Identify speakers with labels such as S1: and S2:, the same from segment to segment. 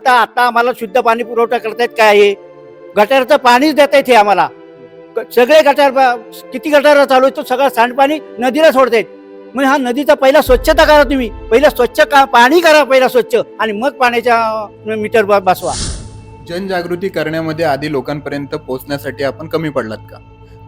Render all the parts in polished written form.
S1: आता आम्हाला शुद्ध पाणी पुरवठा करतायत काय आहे? गटारचं पाणीच देत आहेत हे आम्हाला. सगळे गटार किती गटार चालू आहे तो सगळं सांडपाणी नदीला सोडतायत. म्हणजे हा नदीचा पहिला स्वच्छता करा तुम्ही, पहिला स्वच्छ पाणी करा पहिला स्वच्छ, आणि मग पाण्याच्या मीटर बसवा.
S2: जनजागृती करण्यामध्ये आधी लोकांपर्यंत पोहोचण्यासाठी आपण कमी पडलात का?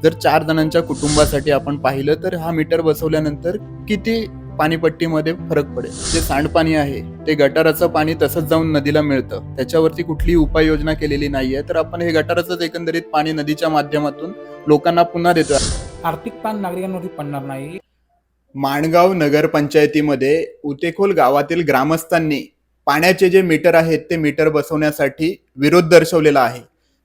S2: जर 4 जणांच्या कुटुंबासाठी आपण पाहिलं तर हा मीटर बसवल्यानंतर किती पाणीपट्टीमध्ये फरक पडेल? जे सांडपाणी आहे ते गटाराचं पाणी तसंच जाऊन नदीला मिळतं, त्याच्यावरती कुठलीही उपाययोजना केलेली नाहीये. तर आपण हे गटाराचंच एकंदरीत पाणी नदीच्या माध्यमातून लोकांना पुन्हा देतो.
S3: आर्थिक ताण नागरिकांवरती पडणार नाही.
S2: माणगाव नगरपंचायतीमध्ये उतेखोल गावातील ग्रामस्थांनी पाण्याचे जे मीटर आहेत ते मीटर बसवण्यासाठी विरोध दर्शवलेला आहे.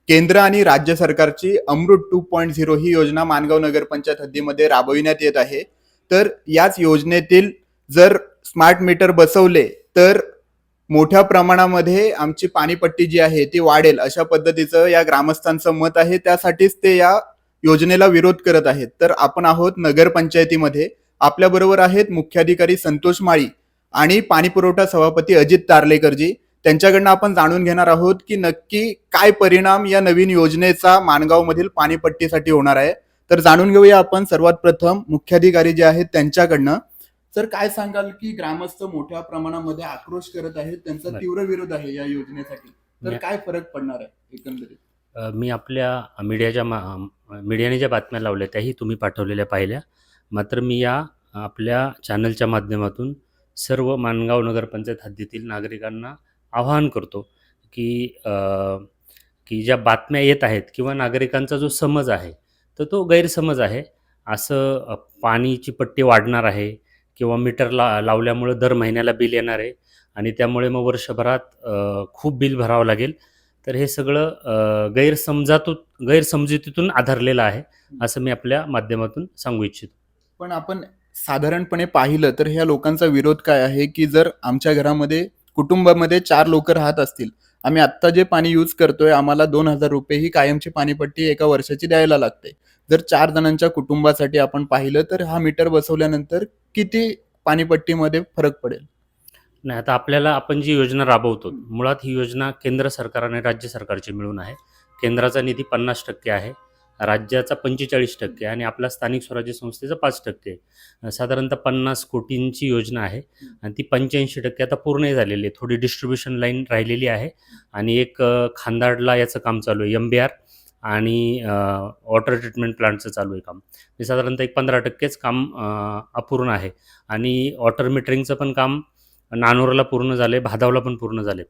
S2: केंद्र आणि राज्य सरकारची अमृत 2.0 ही योजना माणगाव नगरपंचायत हद्दीमध्ये राबविण्यात येत आहे. तर याच योजनेतील जर स्मार्ट मीटर बसवले तर मोठ्या प्रमाणामध्ये आमची पाणीपट्टी जी आहे ती वाढेल, अशा पद्धतीचं या ग्रामस्थांचं मत आहे. त्यासाठीच ते या योजनेला विरोध करत आहेत. तर आपण आहोत नगरपंचायतीमध्ये. आपल्या बरोबर आहेत मुख्याधिकारी संतोष माळी आणि पाणीपुरवठा सभापती अजित तारलेकरजी. त्यांच्याकडनं आपण जाणून घेणार आहोत की नक्की काय परिणाम या नवीन योजनेचा माणगाव मधील पाणीपट्टीसाठी होणार आहे. तर जाणून घेऊया आपण सर्वात प्रथम मुख्याधिकारी जे आहेत त्यांच्याकडनं. सर, काय सांगाल की ग्रामस्थ मोठ्या प्रमाणामध्ये आक्रोश करत आहेत, त्यांचा तीव्र विरोध आहे या योजनेसाठी, तर काय फरक पडणार आहे एकंदरीत?
S4: मी आपल्या मीडियाने ज्या बातम्या लावल्या त्याही तुम्ही पाठवलेल्या पाहिल्या. मात्र मी या आपल्या चॅनलच्या माध्यमातून सर्व माणगाव नगरपंचायत हद्दीतील नागरिकांना आवाहन करतो की की ज्या बातम्या येत आहेत किंवा नागरिकांचा जो समज आहे तर तो गैरसमज आहे. असं पाणीची पट्टी वाढणार आहे किंवा मीटर लावल्यामुळं दर महिन्याला बिल येणार आहे आणि त्यामुळे मग वर्षभरात खूप बिल भरावं लागेल. तर हे सगळं गैरसमजुतीतून आधारलेलं आहे, असं मी आपल्या माध्यमातून सांगू इच्छितो.
S2: पण आपण साधारणपणे पाहिलं तर ह्या लोकांचा विरोध काय आहे की जर आमच्या घरामध्ये कुटुंबामध्ये 4 लोक राहत असतील, आम्ही आत्ता जे पाणी यूज करतोय आम्हाला 2,000 रुपये ही कायमची पाणीपट्टी एका वर्षाची द्यायला लागते. जर 4 जणांच्या कुटुंबासाठी आपण पाहिलं तर हा मीटर बसवल्यानंतर किती पाणीपट्टीमध्ये फरक पडेल?
S4: नाही, आता आपण जी योजना राबवतो मुळात ही योजना केंद्र सरकार आणि राज्य सरकारची मिळून आहे. केंद्राचा निधी 50% आहे, राज्याचा 45% आणि आपल्या स्थानिक स्वराज्य संस्थेचा 5% आहे. साधारणतः 50 कोटींची योजना आहे आणि ती 85% आता पूर्ण झालेली आहे. थोडी डिस्ट्रीब्युशन लाईन राहिलेली आहे आणि एक खांदाडला याचं काम चालू आहे, MBR आणि वॉटर ट्रीटमेंट प्लांटचं चालू आहे काम. हे साधारणतः एक 15%च काम अपूर्ण आहे. आणि वॉटर मीटरिंगचं पण काम नानोरला पूर्ण झाले, भादावला पण पूर्ण झाले.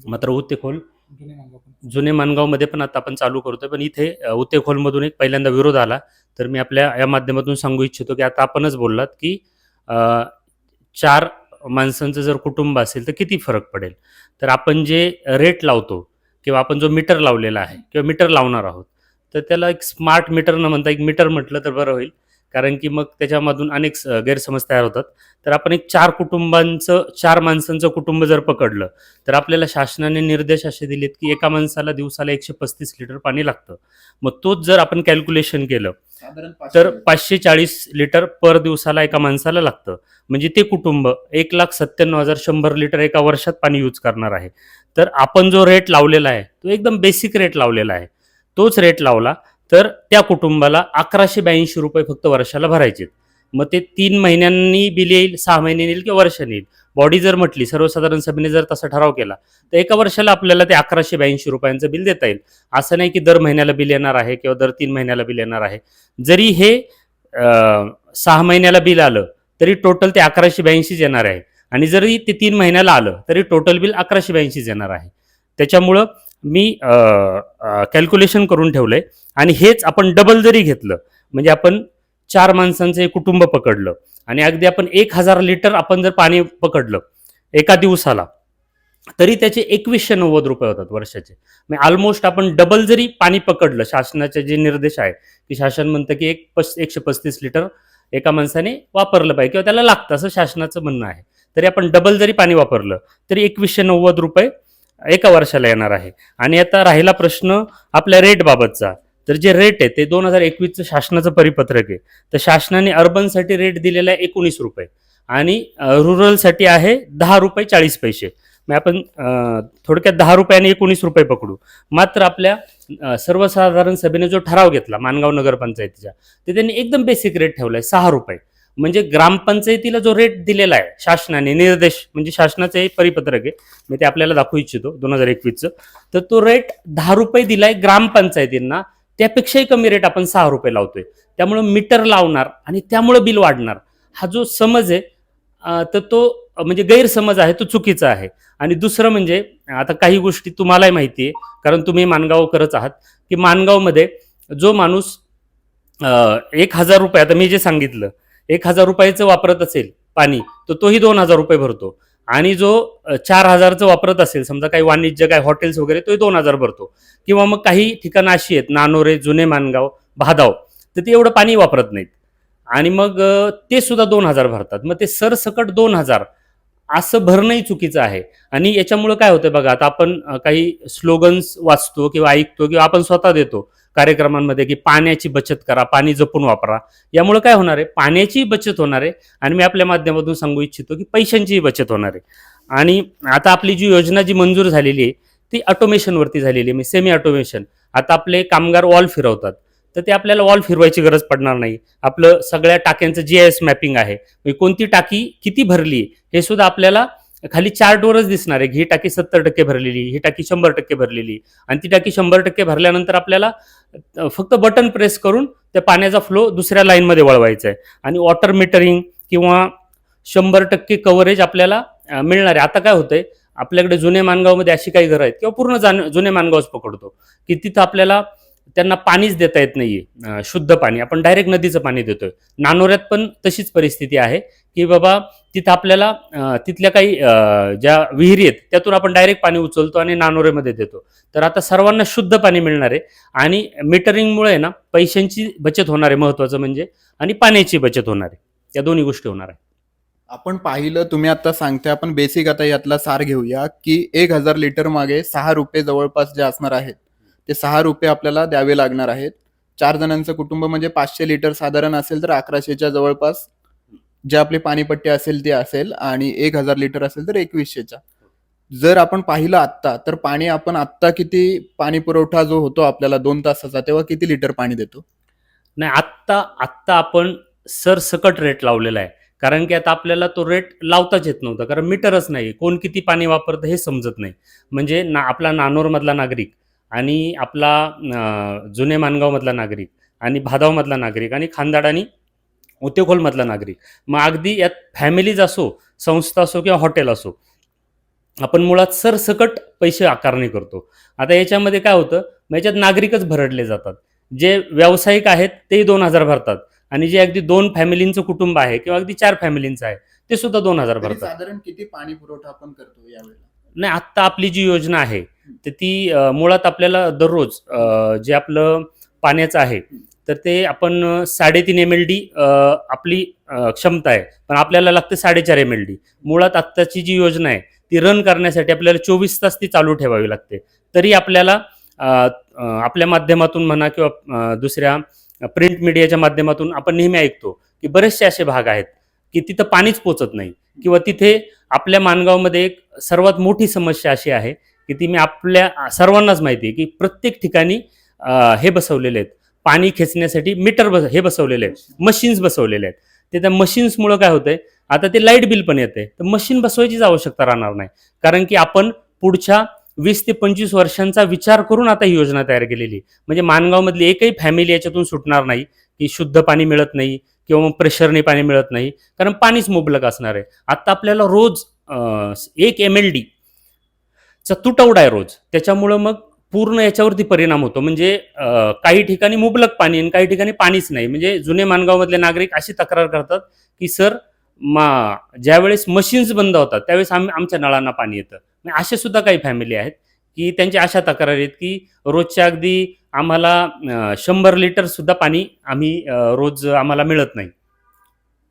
S4: मात्र उतेखोल जुने माणगावमध्ये पण आता आपण चालू करतोय. पण इथे उतेखोलमधून एक पहिल्यांदा विरोध आला. तर मी आपल्या या माध्यमातून सांगू इच्छितो की आता आपणच बोललात की 4 माणसांचं जर कुटुंब असेल तर किती फरक पडेल. तर आपण जे रेट लावतो किंवा आपण जो मीटर लावलेला आहे किंवा मीटर लावणार आहोत तर त्याला एक स्मार्ट मीटर न म्हणता एक मीटर म्हटलं तर बरं होईल, कारण की मग त्याच्यामधून अनेक गैरसमज तयार होतात. तर आपण एक 4 माणसांचं कुटुंब जर पकडलं तर आपल्याला शासनाने निर्देश असे दिलेत की एका माणसाला दिवसाला 135 लिटर पाणी लागतं. मग तोच जर आपण कॅल्क्युलेशन केलं तर 540 लिटर पर दिवसाला एका माणसाला लागतं. म्हणजे ते कुटुंब 1,97,100 लिटर एका वर्षात पाणी यूज करणार आहे. तर आपण जो रेट लावलेला आहे तो एकदम बेसिक रेट लावलेला आहे. तोच रेट लावला तर त्या कुटुंबाला 1,182 रुपये फक्त वर्षाला भरायचे. मग ते 3 महिन्यांनी बिल येईल, 6 महिन्यांनी येईल किंवा वर्षाने येईल. बॉडी जर म्हटली, सर्वसाधारण सभेने जर तसा ठराव केला तर एका वर्षाला आपल्याला ते 1,182 रुपयांचं बिल देता येईल. असं नाही की दर महिन्याला बिल येणार आहे किंवा दर 3 महिन्याला बिल येणार आहे. जरी हे 6 महिन्याला बिल आलं तरी टोटल ते 1,182 येणार आहे आणि जरी ते 3 महिन्याला आलं तरी टोटल बिल 1,182 येणार आहे. त्याच्यामुळं मी कॅल्क्युलेशन करून ठेवलंय आणि हेच आपण डबल जरी घेतलं म्हणजे आपण 4 माणसांचं एक कुटुंब पकडलं आणि अगदी आपण 1,000 लिटर आपण जर पाणी पकडलं एका दिवसाला तरी त्याचे 2,190 रुपये होतात वर्षाचे. म्हणजे ऑलमोस्ट आपण डबल जरी पाणी पकडलं, शासनाचे जे निर्देश आहे की शासन म्हणतं की 135 लिटर एका माणसाने वापरलं पाहिजे किंवा त्याला लागतं असं शासनाचं म्हणणं आहे. तरी आपण डबल जरी पाणी वापरलं तरी 2,190 रुपये एका वर्षाला येणार आहे. आणि आता राहिला प्रश्न आपल्या रेट बाबतचा. तर जे रेट आहे ते 2021चं शासनाचं परिपत्रक आहे. तर शासनाने अर्बनसाठी रेट दिलेला आहे 19 रुपये आणि रुरलसाठी आहे 10 रुपये 40 पैसे. मग आपण थोडक्यात 10 रुपये आणि 19 रुपये पकडू. मात्र आपल्या सर्वसाधारण सभेने जो ठराव घेतला माणगाव नगरपंचायतीचा, ते त्यांनी एकदम बेसिक रेट ठेवलाय 6 रुपये. म्हणजे ग्रामपंचायतीला जो रेट दिलेला आहे शासनाने, निर्देश म्हणजे शासनाचं हे परिपत्रक आहे, मी ते आपल्याला दाखवू इच्छितो 2021चं. तर तो रेट 10 रुपये दिलाय ग्रामपंचायतींना, त्यापेक्षाही कमी रेट आपण 6 रुपये लावतोय. त्यामुळे मीटर लावणार आणि त्यामुळे बिल वाढणार, हा जो समज आहे तर तो म्हणजे गैरसमज आहे, तो चुकीचा आहे. आणि दुसरं म्हणजे आता काही गोष्टी तुम्हालाही माहिती आहे, कारण तुम्ही माणगावकरच आहात, की माणगावमध्ये जो माणूस 1,000 रुपये, आता मी जे सांगितलं 1,000 रुपयाचं वापरत असेल पाणी, तर तोही 2,000 रुपये भरतो. आणि जो 4,000चं वापरत असेल, समजा काही वाणिज्य, काही हॉटेल्स वगैरे, तोही 2,000 भरतो. किंवा मग काही ठिकाणं अशी आहेत, नानोरे, जुने माणगाव, भादाव, तर ते एवढं पाणी वापरत नाहीत आणि मग ते सुद्धा 2,000 भरतात. मग ते सरसकट 2,000 असं भरणंही चुकीचं आहे. आणि याच्यामुळं काय होतं बघा, आता आपण काही स्लोगन्स वाचतो किंवा ऐकतो किंवा आपण स्वतः देतो कार्यक्रमांमध्ये, की पाण्याची बचत करा, पाणी जपून वापरा. यामुळे काय होणार आहे, पाण्याचीही बचत होणार आहे आणि मी आपल्या माध्यमातून सांगू इच्छितो की पैशांचीही बचत होणार आहे. आणि आता आपली जी योजना जी मंजूर झालेली आहे ती ऑटोमेशनवरती झालेली आहे, सेमी ऑटोमेशन. आता आपले कामगार वॉल फिरवतात, तर ते आपल्याला वॉल फिरवायची गरज पडणार नाही. आपलं सगळ्या टाक्यांचं GIS मॅपिंग आहे, म्हणजे कोणती टाकी किती भरली हे सुद्धा आपल्याला खाली चार्टवरच दिसणार आहे. ही टाकी 70% भरलेली, ही टाकी 100% भरलेली, आणि ती टाकी 100% भरल्यानंतर आपल्याला फक्त बटन प्रेस करून त्या पाण्याचा फ्लो दुसऱ्या लाईनमध्ये वळवायचा आहे. आणि वॉटर मीटरिंग किंवा 100% कव्हरेज आपल्याला मिळणार आहे. आता काय होतंय, आपल्याकडे जुने माणगावमध्ये अशी काही घरं आहेत किंवा पूर्ण जुने माणगावच पकडतो, की तिथं आपल्याला त्यांना पाणीच देता येत नाहीये, शुद्ध पाणी. आपण डायरेक्ट नदीचं पाणी देतोय. नानोऱ्यात पण तशीच परिस्थिती आहे, की बाबा तिथं आपल्याला तिथल्या काही ज्या विहिरी आहेत त्यातून आपण डायरेक्ट पाणी उचलतो आणि नानोऱ्यामध्ये देतो. तर आता सर्वांना शुद्ध पाणी मिळणार आहे आणि मीटरिंगमुळे ना पैशांची बचत होणार आहे महत्वाचं म्हणजे, आणि पाण्याची बचत होणार आहे. या दोन्ही गोष्टी होणार आहे.
S2: आपण पाहिलं, तुम्ही आता सांगते, आपण बेसिक आता यातला सार घेऊया, की 1,000 लिटर मागे 6 रुपये जवळपास जे असणार आहेत, ते 6 रुपये आपल्याला द्यावे लागणार आहेत. 4 जणांचं कुटुंब म्हणजे 500 लिटर साधारण असेल तर 1100च्या जवळपास जे आपली पाणीपट्टी असेल ती असेल, आणि 1,000 लिटर असेल तर 2,100च्या. जर आपण पाहिलं आत्ता, तर पाणी आपण आत्ता किती पाणी पुरवठा जो होतो आपल्याला 2 तासाचा, तेव्हा किती लिटर पाणी देतो?
S4: नाही, आत्ता आत्ता आपण सरसकट रेट लावलेला आहे. कारण की आता आपल्याला तो रेट लावताच येत नव्हता, कारण मीटरच नाही, कोण किती पाणी वापरतं हे समजत नाही. म्हणजे आपला नानोरमधला नागरिक आणि आपला जुने माणगावमधला नागरिक आणि भादावमधला नागरिक आणि खानदाड आणि उतेखोलमधला नागरिक, मग अगदी यात फॅमिलीज असो, संस्था असो किंवा हॉटेल असो, आपण मुळात सरसकट पैसे आकारणी करतो. आता याच्यामध्ये काय होतं, मग याच्यात नागरिकच भरडले जातात. जे व्यावसायिक आहेत तेही 2,000 भरतात, आणि जे अगदी 2 फॅमिलींचं कुटुंब आहे किंवा अगदी 4 फॅमिलींचं आहे ते सुद्धा 2,000
S2: तरी
S4: भरतात.
S2: साधारण किती पाणी पुरवठा आपण करतो यावेळेला?
S4: नाही, आत्ता आपली जी योजना आहे तर ती मुळात आपल्याला दररोज जे आपलं पाण्याचं आहे तर ते आपण 3.5 MLD आपली क्षमता आहे, पण आपल्याला लागते 4.5 MLD. मुळात आत्ताची जी योजना आहे ती रन करण्यासाठी आपल्याला 24 तास ती चालू ठेवावी लागते. तरी आपल्याला आपल्या माध्यमातून म्हणा किंवा दुसऱ्या प्रिंट मीडियाच्या माध्यमातून आपण नेहमी ऐकतो की बरेचसे असे भाग आहेत की तिथं पाणीच पोचत नाही, किंवा तिथे आपल्या माणगावमध्ये एक सर्वात मोठी समस्या अशी आहे की ती मी आपल्या सर्वांनाच माहिती आहे की प्रत्येक ठिकाणी हे बसवलेले आहेत, पाणी खेचण्यासाठी मीटर हे बसवलेले आहेत, मशीन्स बसवलेले आहेत. ते त्या मशीन्समुळं काय होतंय, आता ते लाईट बिल पण येते, तर मशीन बसवायचीच आवश्यकता राहणार नाही. कारण की आपण पुढच्या 20 ते 25 वर्षांचा विचार करून आता ही योजना तयार केलेली. म्हणजे माणगावमधली एकही फॅमिली याच्यातून सुटणार नाही की शुद्ध पाणी मिळत नाही किंवा मग प्रेशरने पाणी मिळत नाही, कारण पाणीच मुबलक असणार आहे. आता आपल्याला रोज 1 MLD चा तुटवडा आहे रोज. त्याच्यामुळं मग पूर्ण याच्यावरती परिणाम होतो. म्हणजे काही ठिकाणी मुबलक पाणी आणि काही ठिकाणी पाणीच नाही. म्हणजे जुने माणगावमधले नागरिक अशी तक्रार करतात की सर, ज्यावेळेस मशीन्स बंद होतात त्यावेळेस आमच्या नळांना पाणी येतं. असे सुद्धा काही फॅमिली आहेत की त्यांच्या अशा तक्रारी आहेत की रोजच्या अगदी आम्हाला 100 लिटर सुद्धा पाणी आम्ही रोज आम्हाला मिळत नाही.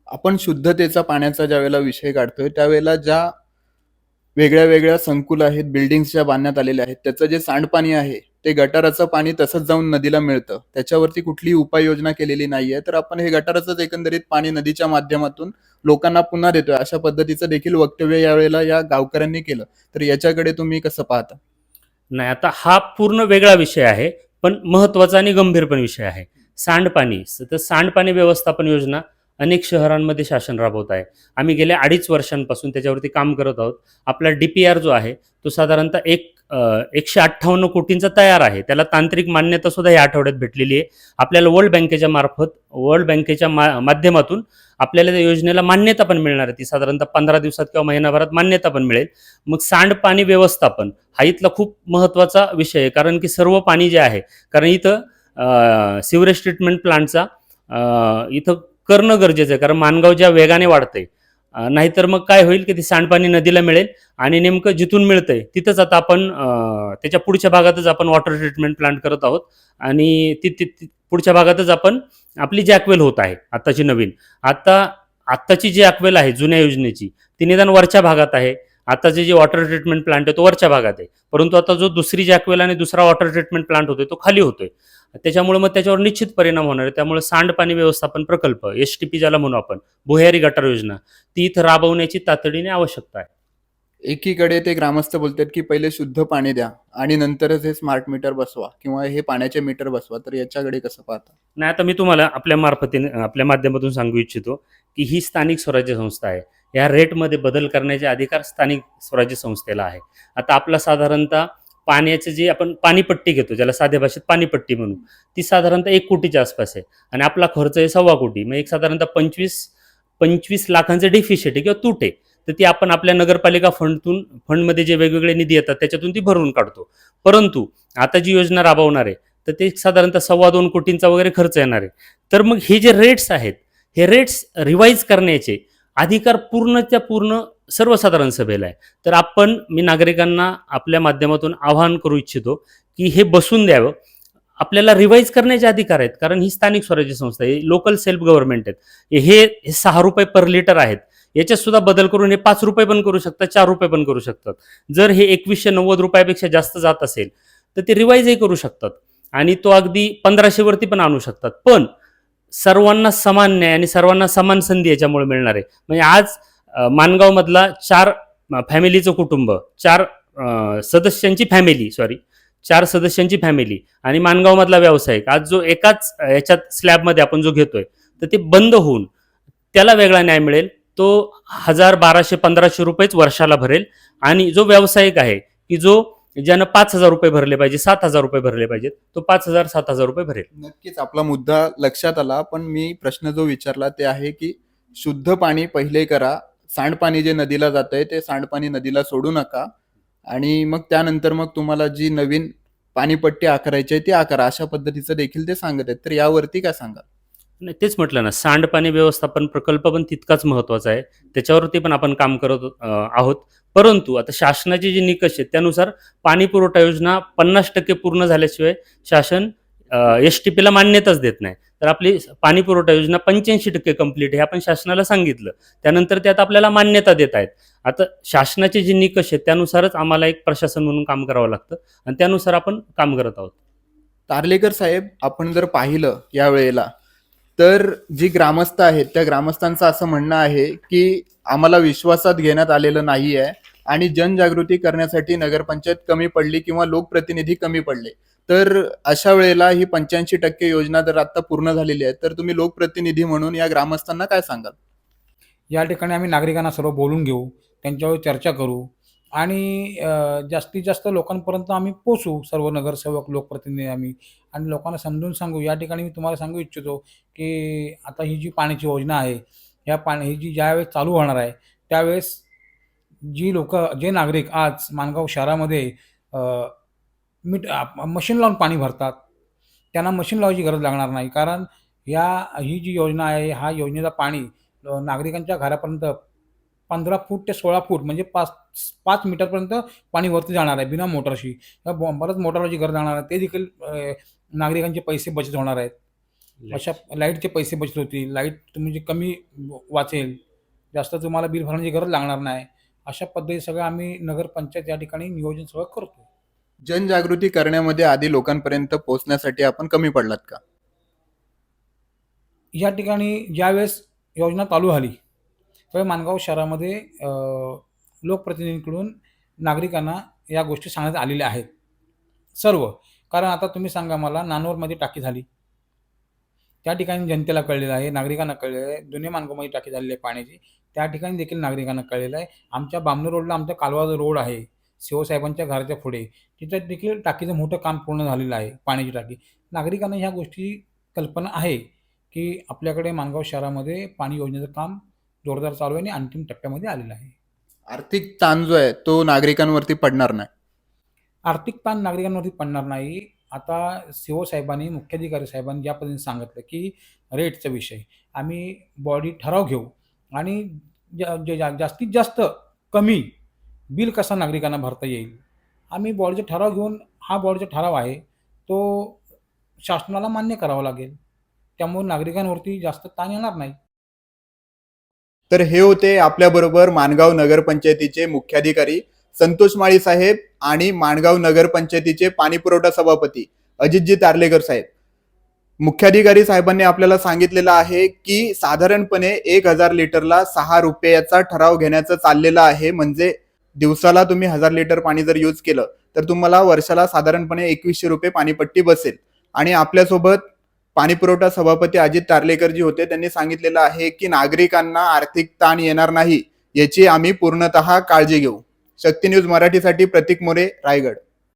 S2: आपण शुद्धतेचा पाण्याचा ज्या वेळेला विषय काढतोय, त्यावेळेला ज्या वेगळ्या वेगळ्या संकुल आहेत, बिल्डिंग्स ज्या बांधण्यात आलेल्या आहेत, त्याचं जे सांडपाणी आहे ते गटाराचं पाणी तसंच जाऊन नदीला मिळतं, त्याच्यावरती कुठलीही उपाययोजना केलेली नाहीये. तर आपण हे गटाराचंच एकंदरीत पाणी नदीच्या माध्यमातून लोकांना पुन्हा देतोय, अशा पद्धतीचं देखील वक्तव्य यावेळेला या गावकऱ्यांनी केलं. तर याच्याकडे तुम्ही कसं पाहता?
S4: नाही, आता हा पूर्ण वेगळा विषय आहे, पण महत्त्वाचा आणि गंभीर पण विषय आहे. सांडपाणी. तर सांडपाणी व्यवस्थापन योजना अनेक शहरांमध्ये शासन राबवत आहे. आम्ही गेल्या 2.5 वर्षांपासून त्याच्यावरती काम करत आहोत. आपला DPR जो आहे तो साधारणतः 158 कोटींचा तयार आहे. त्याला तांत्रिक मान्यता सुद्धा या आठवड्यात भेटलेली आहे. आपल्याला वर्ल्ड बँकेच्या माध्यमातून आपल्याला त्या योजनेला मान्यता पण मिळणार आहे. ती साधारणतः 15 दिवसात किंवा महिनाभरात मान्यता पण मिळेल. मग सांडपाणी व्यवस्थापन हा इथला खूप महत्त्वाचा विषय आहे, कारण की सर्व पाणी जे आहे, कारण इथं सिवरेज ट्रीटमेंट प्लांटचा इथं करणं गरजेचं आहे, कारण मानगाव ज्या वेगाने वाढतंय, नाहीतर मग काय होईल की ते सांडपाणी नदीला मिळेल आणि नेमकं जिथून मिळतंय तिथंच आता आपण त्याच्या पुढच्या भागातच आपण वॉटर ट्रीटमेंट प्लांट करत आहोत आणि पुढच्या भागातच आपण आपली जॅकवेल होत आहे आत्ताची नवीन. आत्ताची जी जॅकवेल आहे जुन्या योजनेची, ती निदान वरच्या भागात आहे. आताचे जे वॉटर ट्रीटमेंट प्लांट आहे तो वरच्या भागात आहे, परंतु आता जो दुसरी जॅकवेल आणि दुसरा वॉटर ट्रीटमेंट प्लांट होतोय तो खाली होतोय. त्याच्यामुळे मग त्याच्यावर निश्चित परिणाम होणार आहे. त्यामुळे सांडपाणी व्यवस्थापन प्रकल्प STP ज्याला म्हणू आपण, भुयारी गटार योजना, ती इथं राबवण्याची तातडीने आवश्यकता आहे.
S2: एकीकडे ते ग्रामस्थ बोलतात की पहिले शुद्ध पाणी द्या आणि नंतरच हे स्मार्ट मीटर बसवा किंवा हे पाण्याचे मीटर बसवा. तर याच्याकडे कसं पाहता?
S4: नाही, आता मी तुम्हाला आपल्या माध्यमातून सांगू इच्छितो की ही स्थानिक स्वराज्य संस्था आहे. या रेटमध्ये बदल करण्याचे अधिकार स्थानिक स्वराज्य संस्थेला आहे. आता आपला साधारणतः पाण्याचं जे आपण पाणीपट्टी घेतो, ज्याला साध्या भाषेत पाणीपट्टी म्हणू, ती साधारणतः 1 कोटीच्या आसपास आहे आणि आपला खर्च आहे 1.25 कोटी. मग एक साधारणतः 25 लाखांचे डेफिशिट आहे किंवा तूट आहे. तर ती आपण आपल्या नगरपालिका फंडमध्ये जे वेगवेगळे निधी येतात त्याच्यातून ती भरून काढतो. परंतु आता जी योजना राबवणार आहे तर ते साधारणतः 2.25 कोटींचा वगैरे खर्च येणार आहे. तर मग हे जे रेट्स आहेत, हे रेट्स रिवाईज करण्याचे अधिकार पूर्णच्या पूर्ण सर्वसाधारण सभेला आहे. तर मी नागरिकांना आपल्या माध्यमातून आवाहन करू इच्छितो की हे बसून द्यावं. आपल्याला रिवाईज करण्याचे अधिकार आहेत, कारण ही स्थानिक स्वराज्य संस्था आहे, लोकल सेल्फ गव्हर्नमेंट आहेत. हे 6 रुपये पर लिटर आहेत, याच्यात सुद्धा बदल करून हे 5 रुपये पण करू शकतात, 4 रुपये पण करू शकतात. जर हे 2190 रुपयापेक्षा जास्त जात असेल तर ते रिवाईजही करू शकतात आणि तो अगदी 1500 वरती पण आणू शकतात. पण सर्वांना समान न्याय आणि सर्वांना समान संधी याच्यामुळे मिळणार आहे. म्हणजे आज मानगाव मधला 4 फॅमिलीचं कुटुंब, 4 सदस्यांची फॅमिली आणि मानगाव मधला व्यावसायिक, आज जो एकाच याच्यात स्लॅबमध्ये आपण जो घेतोय तर ते बंद होऊन त्याला वेगळा न्याय मिळेल. तो 1000, 1200, 1500 रुपयेच वर्षाला भरेल आणि जो व्यावसायिक आहे की ज्यानं 5,000 रुपये भरले पाहिजे, 7,000 रुपये भरले पाहिजेत, तो 5,000, 7,000 रुपये भरेल.
S2: नक्कीच आपला मुद्दा लक्षात आला. पण मी प्रश्न जो विचारला ते आहे की शुद्ध पाणी पहिले करा, सांडपाणी जे नदीला जातंय ते सांडपाणी नदीला सोडू नका आणि मग त्यानंतर मग तुम्हाला जी नवीन पाणीपट्टी आकारायची आहे ती आकारा, अशा पद्धतीचं देखील ते सांगत आहेत. तर यावरती काय सांगा?
S4: नाही, तेच म्हटलं ना, सांडपाणी व्यवस्थापन प्रकल्प पण तितकाच महत्त्वाचा आहे. त्याच्यावरती पण आपण काम करत आहोत. परंतु आता शासनाचे जे निकष आहेत त्यानुसार पाणी पुरवठा योजना 50% पूर्ण झाल्याशिवाय शासन STPला मान्यताच देत नाही. तर आपली पाणी पुरवठा योजना 85% कंप्लीट आहे, आपण शासनाला सांगितलं. त्यानंतर त्यात आपल्याला मान्यता देत आहेत. आता शासनाचे जे निकष आहेत त्यानुसारच आम्हाला एक प्रशासन म्हणून काम करावं लागतं आणि त्यानुसार आपण काम करत आहोत.
S2: तारलेकर साहेब, आपण जर पाहिलं यावेळेला तर जी ग्रामस्थ आहेत त्या ग्रामस्थांचं असं म्हणणं आहे की आम्हाला विश्वासात घेण्यात आलेलं नाही आहे आणि जनजागृती करण्यासाठी नगरपंचायत कमी पडली किंवा लोकप्रतिनिधी कमी पडले. तर अशा वेळेला ही 85% योजना जर आता पूर्ण झालेली आहे तर तुम्ही लोकप्रतिनिधी म्हणून या ग्रामस्थांना काय सांगाल?
S3: या ठिकाणी आम्ही नागरिकांना सर्व बोलून घेऊ, त्यांच्यावर चर्चा करू आणि जास्तीत जास्त लोकांपर्यंत आम्ही पोचू, सर्व नगरसेवक, लोकप्रतिनिधी आम्ही, आणि लोकांना समजून सांगू. या ठिकाणी मी तुम्हाला सांगू इच्छितो की आता ही जी पाण्याची योजना आहे, ही जी ज्यावेळेस चालू होणार आहे त्यावेळेस जे नागरिक आज माणगाव शहरामध्ये मशीन लावून पाणी भरतात, त्यांना मशीन लावायची गरज लागणार नाही. कारण ही जी योजना आहे, ह्या योजनेचं पाणी नागरिकांच्या घरापर्यंत 15 फूट ते 16 फूट म्हणजे 5 मीटरपर्यंत पाणी वरती जाणार आहे बिना मोटरशी. बरंच मोटरची गरज लागणार आहे. ते देखील नागरिकांचे पैसे बचत होणार आहेत. अशा लाईटचे पैसे बचत होतील, लाईट म्हणजे कमी वाचेल, जास्त तुम्हाला बिल भरण्याची गरज लागणार नाही. अशा पद्धती सगळं आम्ही नगरपंचायत या ठिकाणी नियोजन सगळं करतो.
S2: जनजागृती करण्यामध्ये आधी लोकांपर्यंत पोहोचण्यासाठी आपण कमी पडलात का?
S3: या ठिकाणी ज्यावेळेस योजना चालू झाली त्यावेळी माणगाव शहरामध्ये लोकप्रतिनिधींकडून नागरिकांना या गोष्टी सांगण्यात आलेल्या आहेत सर्व. कारण आता तुम्ही सांगा मला, नानोरमध्ये टाकी झाली, त्या ठिकाणी जनतेला कळलेलं आहे, नागरिकांना कळलेलं आहे. जुने माणगावमध्ये टाकी झालेली आहे पाण्याची, त्या ठिकाणी देखील नागरिकांना कळलेलं आहे. आमच्या बामणी रोडला आमचा कालवा रोड आहे, शिवसाहेबांच्या घराच्या पुढे, तिथं देखील टाकीचं मोठं काम पूर्ण झालेलं आहे, पाण्याची टाकी. नागरिकांना ह्या गोष्टी कल्पना आहे की आपल्याकडे माणगाव शहरामध्ये पाणी योजनेचं काम जोरदार चालू आहे आणि अंतिम टप्प्यामध्ये आलेलं आहे.
S2: आर्थिक ताण जो आहे तो नागरिकांवरती पडणार नाही.
S3: आर्थिक ताण नागरिकांवरती पडणार नाही. आता साहेबांनी, मुख्याधिकारी साहेबांनी ज्या पद्धतीने सांगितलं की रेटचा विषय आम्ही बॉडी ठराव घेऊ आणि जास्तीत जास्त कमी बिल कसा नागरिकांना भरता येईल, आम्ही बॉडीचा ठराव घेऊन, हा बॉडीचा ठराव आहे तो शासनाला मान्य करावा लागेल. त्यामुळे नागरिकांवरती जास्त ताण येणार नाही.
S2: तर हे होते आपल्याबरोबर माणगाव नगरपंचायतीचे मुख्याधिकारी संतोष माळी साहेब आणि माणगाव नगरपंचायतीचे पाणीपुरवठा सभापती अजितजी तारलेकर साहेब. मुख्याधिकारी साहेबांनी आपल्याला सांगितलेलं आहे की साधारणपणे 1000 लिटरला 6 रुपयाचा ठराव घेण्याचं चाललेलं आहे. म्हणजे दिवसाला तुम्ही 1000 लिटर पाणी जर यूज केलं तर तुम्हाला वर्षाला साधारणपणे 2100 रुपये पाणीपट्टी बसेल. आणि आपल्यासोबत पाणीपुरवठा सभापती अजित तारलेकरजी होते, त्यांनी सांगितलेलं आहे की नागरिकांना आर्थिक ताण येणार नाही याची आम्ही पूर्णतः काळजी घेऊ. शक्ती न्यूज मराठीसाठी प्रतीक मोरे, रायगड.